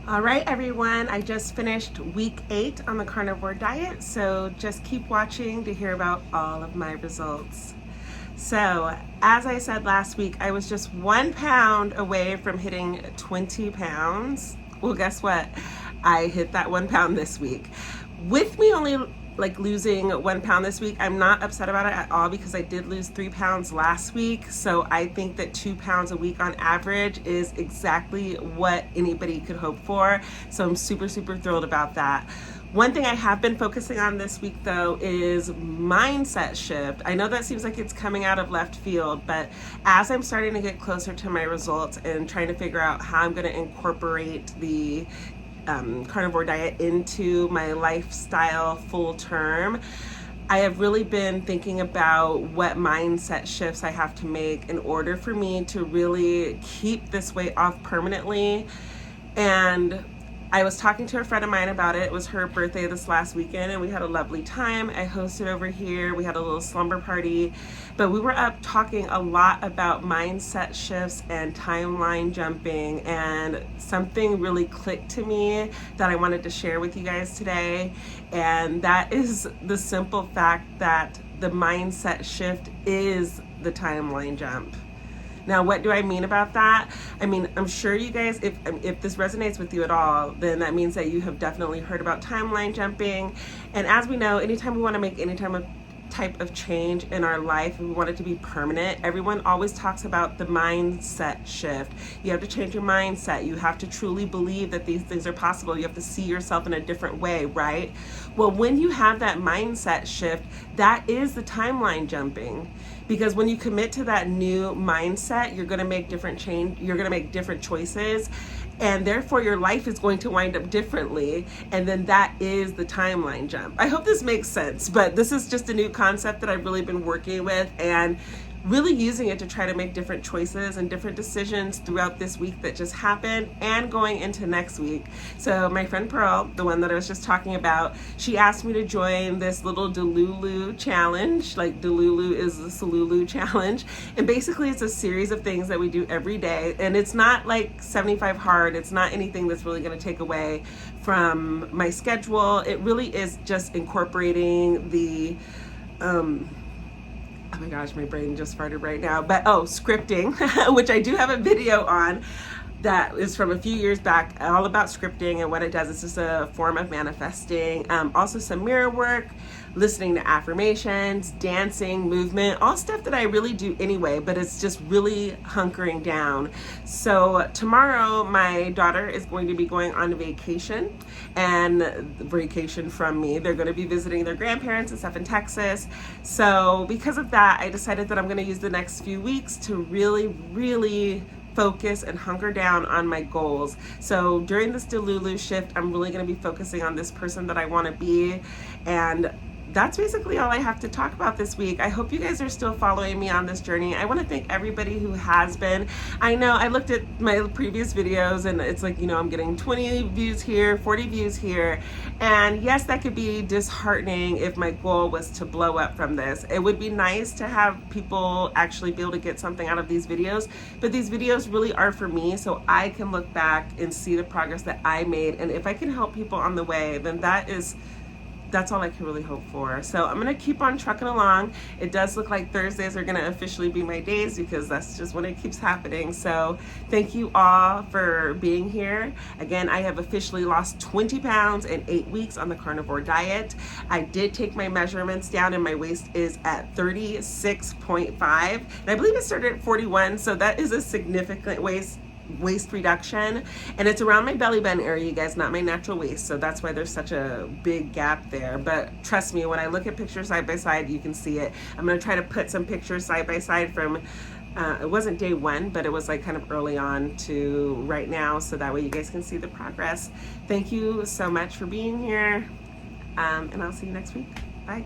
All right, everyone, I just finished week 8 on the carnivore diet, so just keep watching to hear about all of my results. So, as I said last week, I was just 1 pound away from hitting 20 pounds. Well, guess what? I hit that 1 pound this week. With me only losing 1 pound this week, I'm not upset about it at all because I did lose 3 pounds last week. So I think that 2 pounds a week on average is exactly what anybody could hope for. So I'm super thrilled about that. One thing I have been focusing on this week though is mindset shift. I know that seems like it's coming out of left field, but as I'm starting to get closer to my results and trying to figure out how I'm going to incorporate the carnivore diet into my lifestyle full term, I have really been thinking about what mindset shifts I have to make in order for me to really keep this weight off permanently. And I was talking to a friend of mine about it. It was her birthday this last weekend and we had a lovely time. I hosted over here. We had a little slumber party, but we were up talking a lot about mindset shifts and timeline jumping, and something really clicked to me that I wanted to share with you guys today. And that is the simple fact that the mindset shift is the timeline jump. Now, what do I mean about that? I mean, I'm sure you guys, if this resonates with you at all, then that means that you have definitely heard about timeline jumping. And as we know, anytime we want to make any type of change in our life, we want it to be permanent, everyone always talks about the mindset shift. You have to change your mindset. You have to truly believe that these things are possible. You have to see yourself in a different way, right? Well, when you have that mindset shift, that is the timeline jumping. Because when you commit to that new mindset, you're going to make different choices, and therefore your life is going to wind up differently, and then that is the timeline jump. I hope this makes sense, but this is just a new concept that I've really been working with and really using it to try to make different choices and different decisions throughout this week that just happened and going into next week. So my friend Pearl, the one that I was just talking about, she asked me to join this little Delulu challenge. Like, Delulu is the solulu challenge, and basically it's a series of things that we do every day, and it's not like 75 hard. It's not anything that's really going to take away from my schedule. It really is just incorporating the oh my gosh, my brain just farted right now. But scripting, which I do have a video on that is from a few years back, all about scripting and what it does. It's just a form of manifesting. Also some mirror work, listening to affirmations, dancing, movement, all stuff that I really do anyway, but it's just really hunkering down. So tomorrow my daughter is going to be going on vacation, and vacation from me. They're going to be visiting their grandparents and stuff in Texas. So because of that, I decided that I'm going to use the next few weeks to really focus and hunker down on my goals. So during this Delulu shift, I'm really going to be focusing on this person that I want to be, and that's basically all I have to talk about this week. I hope you guys are still following me on this journey. I want to thank everybody who has been. I know I looked at my previous videos and it's like, I'm getting 20 views here, 40 views here. And yes, that could be disheartening if my goal was to blow up from this. It would be nice to have people actually be able to get something out of these videos, but these videos really are for me, so I can look back and see the progress that I made. And if I can help people on the way, then that's all I can really hope for. So I'm gonna keep on trucking along. It does look like Thursdays are gonna officially be my days because that's just when it keeps happening. So thank you all for being here. Again, I have officially lost 20 pounds in 8 weeks on the carnivore diet. I did take my measurements down and my waist is at 36.5. And I believe it started at 41, so that is a significant waist reduction, and it's around my belly button area, you guys, not my natural waist, so that's why there's such a big gap there. But trust me, when I look at pictures side by side, you can see it. I'm going to try to put some pictures side by side from it wasn't day 1, but it was like kind of early on to right now, so that way you guys can see the progress. Thank you so much for being here, and I'll see you next week. Bye.